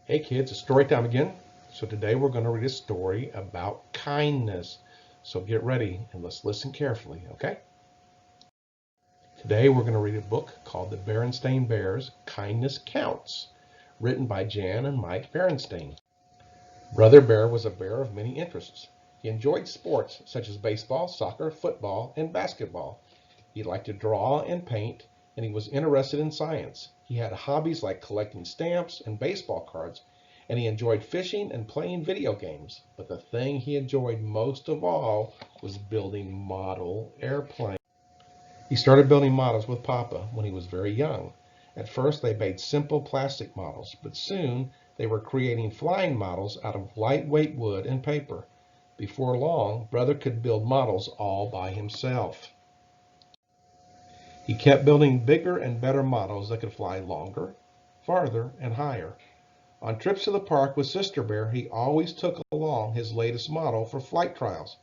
Hey kids, it's story time again. So today we're going to read a story about kindness. So get ready and let's listen carefully, okay? Today we're going to read a book called The Berenstein Bears, Kindness Counts, written by Jan and Mike Berenstein. Brother Bear was a bear of many interests. He enjoyed sports such as baseball, soccer, football, and basketball. He liked to draw and paint, and he was interested in science. He had hobbies like collecting stamps and baseball cards, and he enjoyed fishing and playing video games. But the thing he enjoyed most of all was building model airplanes. He started building models with Papa when he was very young. At first, they made simple plastic models, but soon they were creating flying models out of lightweight wood and paper. Before long, Brother could build models all by himself. He kept building bigger and better models that could fly longer, farther, and higher. On trips to the park with Sister Bear, he always took along his latest model for flight trials.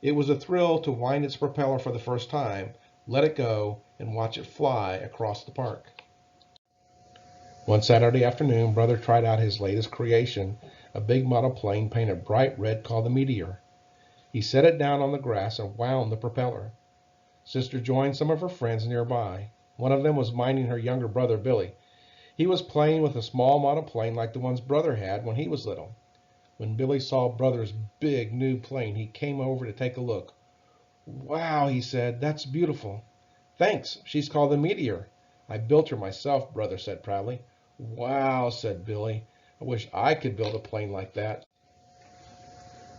It was a thrill to wind its propeller for the first time, let it go, and watch it fly across the park. One Saturday afternoon, Brother tried out his latest creation, a big model plane painted bright red called the Meteor. He set it down on the grass and wound the propeller. Sister joined some of her friends nearby. One of them was minding her younger brother, Billy. He was playing with a small model plane like the ones Brother had when he was little. When Billy saw Brother's big new plane, he came over to take a look. "Wow," he said, "that's beautiful." "Thanks. She's called the Meteor. I built her myself," Brother said proudly. "Wow," said Billy. "I wish I could build a plane like that."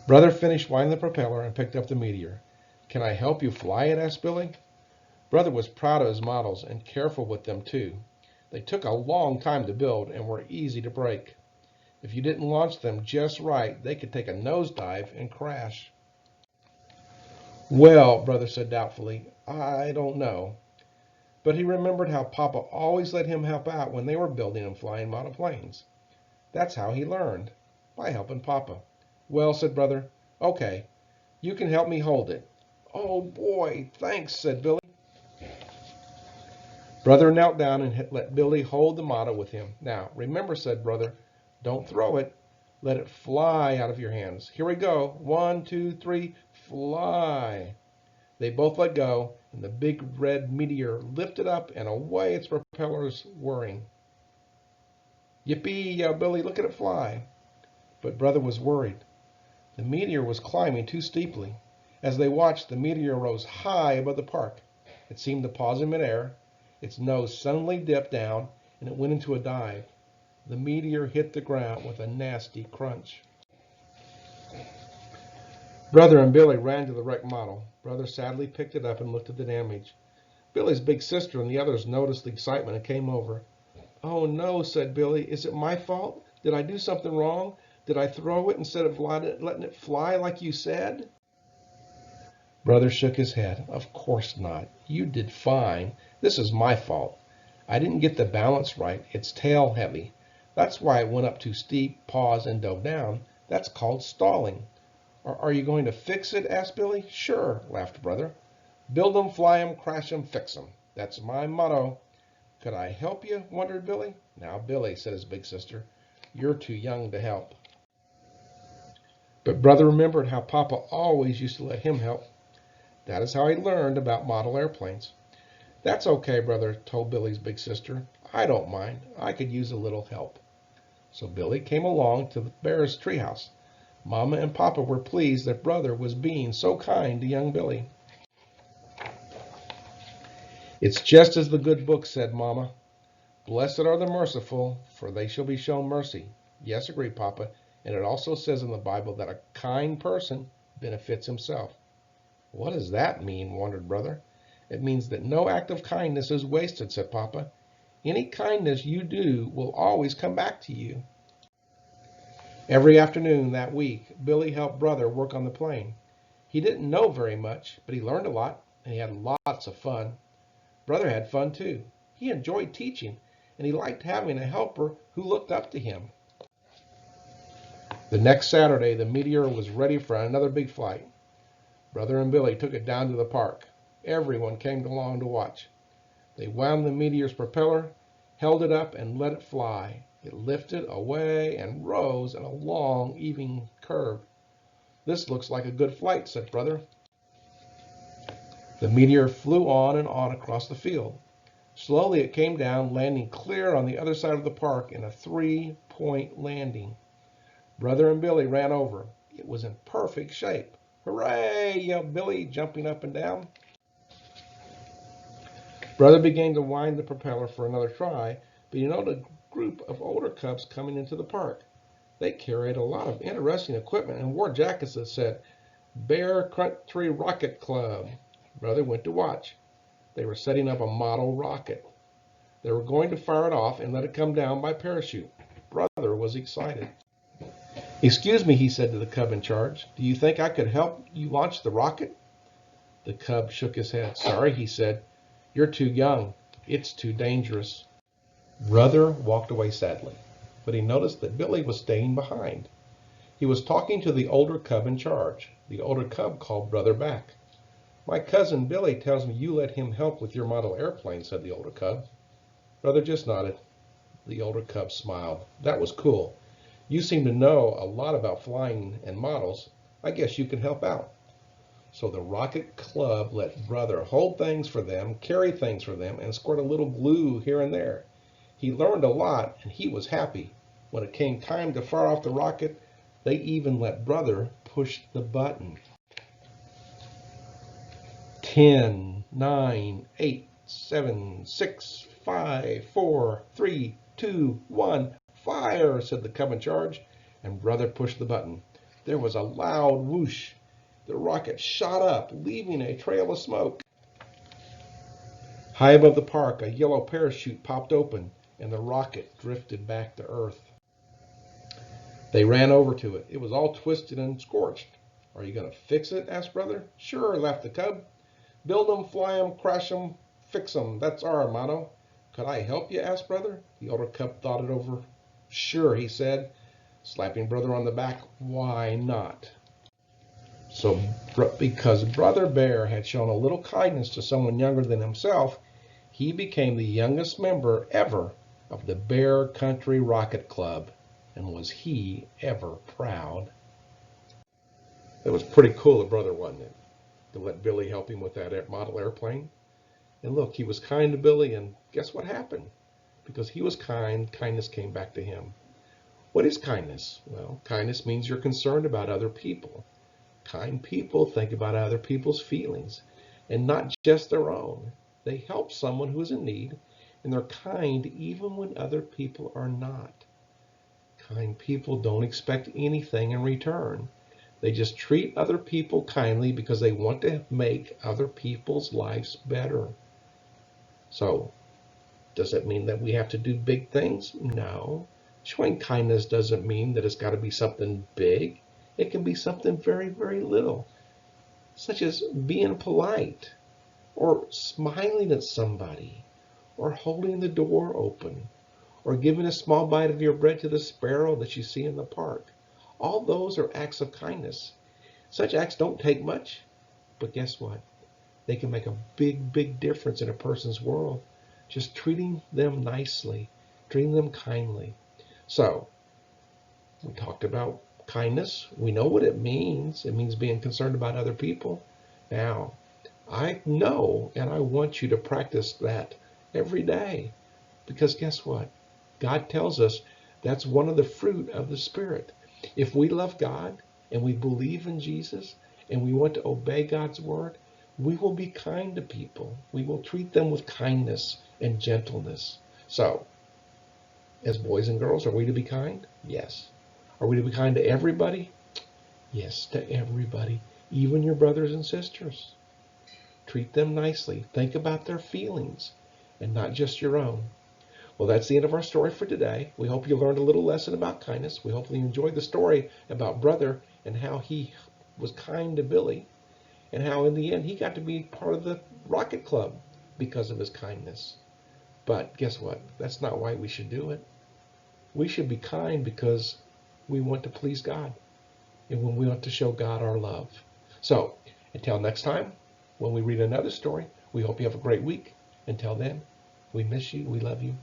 Brother finished winding the propeller and picked up the Meteor. "Can I help you fly it?" asked Billy. Brother was proud of his models and careful with them too. They took a long time to build and were easy to break. If you didn't launch them just right, they could take a nosedive and crash. "Well," Brother said doubtfully, "I don't know." But he remembered how Papa always let him help out when they were building and flying model planes. That's how he learned, by helping Papa. "Well," said Brother, "okay, you can help me hold it." "Oh boy, thanks," said Billy. Brother knelt down and let Billy hold the model with him. "Now, remember," said Brother, "don't throw it. Let it fly out of your hands. Here we go. 1, 2, 3, fly." They both let go, and the big red Meteor lifted up and away its propellers whirring. "Yippee!" yelled Billy. "Look at it fly." But Brother was worried. The Meteor was climbing too steeply. As they watched, the Meteor rose high above the park. It seemed to pause in midair. Its nose suddenly dipped down, and it went into a dive. The Meteor hit the ground with a nasty crunch. Brother and Billy ran to the wrecked model. Brother sadly picked it up and looked at the damage. Billy's big sister and the others noticed the excitement and came over. "Oh no," said Billy. "Is it my fault? Did I do something wrong? Did I throw it instead of letting it fly like you said?" Brother shook his head. "Of course not. You did fine. This is my fault. I didn't get the balance right. It's tail heavy. That's why it went up too steep, paused, and dove down. That's called stalling." "Are you going to fix it?" asked Billy. "Sure," laughed Brother. "Build 'em, fly 'em, crash 'em, fix 'em. That's my motto." "Could I help you?" wondered Billy. "Now, Billy," said his big sister, "you're too young to help." But Brother remembered how Papa always used to let him help. That is how he learned about model airplanes. "That's okay," Brother told Billy's big sister. "I don't mind. I could use a little help." So Billy came along to the bear's treehouse. Mama and Papa were pleased that Brother was being so kind to young Billy. "It's just as the good book said, Mama. 'Blessed are the merciful, for they shall be shown mercy.'" "Yes," agreed Papa, "and it also says in the Bible that a kind person benefits himself." "What does that mean?" wondered Brother. "It means that no act of kindness is wasted," said Papa. "Any kindness you do will always come back to you." Every afternoon that week, Billy helped Brother work on the plane. He didn't know very much, but he learned a lot, and he had lots of fun. Brother had fun too. He enjoyed teaching, and he liked having a helper who looked up to him. The next Saturday, the Meteor was ready for another big flight. Brother and Billy took it down to the park. Everyone came along to watch. They wound the Meteor's propeller, held it up, and let it fly. It lifted away and rose in a long, even curve. "This looks like a good flight," said Brother. The meteor flew on and on across the field. Slowly it came down, landing clear on the other side of the park in a three-point landing. Brother and Billy ran over. It was in perfect shape. "Hooray!" yelled Billy, jumping up and down. Brother began to wind the propeller for another try, but he noted a group of older cubs coming into the park. They carried a lot of interesting equipment and wore jackets that said, "Bear Country Rocket Club." Brother went to watch. They were setting up a model rocket. They were going to fire it off and let it come down by parachute. Brother was excited. "Excuse me," he said to the cub in charge. "Do you think I could help you launch the rocket?" The cub shook his head. "Sorry," he said. "You're too young. It's too dangerous." Brother walked away sadly, but he noticed that Billy was staying behind. He was talking to the older cub in charge. The older cub called Brother back. "My cousin Billy tells me you let him help with your model airplane," said the older cub. Brother just nodded. The older cub smiled. "That was cool. You seem to know a lot about flying and models. I guess you can help out." So the Rocket Club let Brother hold things for them, carry things for them, and squirt a little glue here and there. He learned a lot, and he was happy. When it came time to fire off the rocket, they even let Brother push the button. 10, 9, 8, 7, 6, 5, 4, 3, 2, 1, "Fire!" said the cub in charge, and Brother pushed the button. There was a loud whoosh. The rocket shot up, leaving a trail of smoke. High above the park, a yellow parachute popped open, and the rocket drifted back to Earth. They ran over to it. It was all twisted and scorched. "Are you going to fix it?" asked Brother. "Sure," laughed the cub. "Build 'em, fly 'em, crash 'em, fix 'em. That's our motto." "Could I help you?" asked Brother. The older cub thought it over. "Sure," he said, slapping Brother on the back. "Why not?" So, because Brother Bear had shown a little kindness to someone younger than himself, he became the youngest member ever of the Bear Country Rocket Club. And was he ever proud? It was pretty cool of Brother, wasn't it, to let Billy help him with that model airplane? And look, he was kind to Billy, and guess what happened? Because he was kind, kindness came back to him. What is kindness? Well, kindness means you're concerned about other people. Kind people think about other people's feelings and not just their own. They help someone who is in need, and they're kind even when other people are not. Kind people don't expect anything in return. They just treat other people kindly because they want to make other people's lives better. So, does it mean that we have to do big things? No. Showing kindness doesn't mean that it's got to be something big. It can be something very, very little, such as being polite, or smiling at somebody, or holding the door open, or giving a small bite of your bread to the sparrow that you see in the park. All those are acts of kindness. Such acts don't take much, but guess what? They can make a big, big difference in a person's world. Just treating them nicely, treating them kindly. So, we talked about kindness. We know what it means. It means being concerned about other people. Now, I know and I want you to practice that every day. Because guess what? God tells us that's one of the fruit of the Spirit. If we love God and we believe in Jesus and we want to obey God's word, we will be kind to people. We will treat them with kindness and gentleness. So, as boys and girls, are we to be kind? Yes. Are we to be kind to everybody? Yes, to everybody, even your brothers and sisters. Treat them nicely. Think about their feelings and not just your own. Well, that's the end of our story for today. We hope you learned a little lesson about kindness. We hopefully enjoyed the story about Brother and how he was kind to Billy and how in the end he got to be part of the Rocket Club because of his kindness. But guess what? That's not why we should do it. We should be kind because we want to please God and when we want to show God our love. So, until next time, when we read another story, we hope you have a great week. Until then, we miss you. We love you.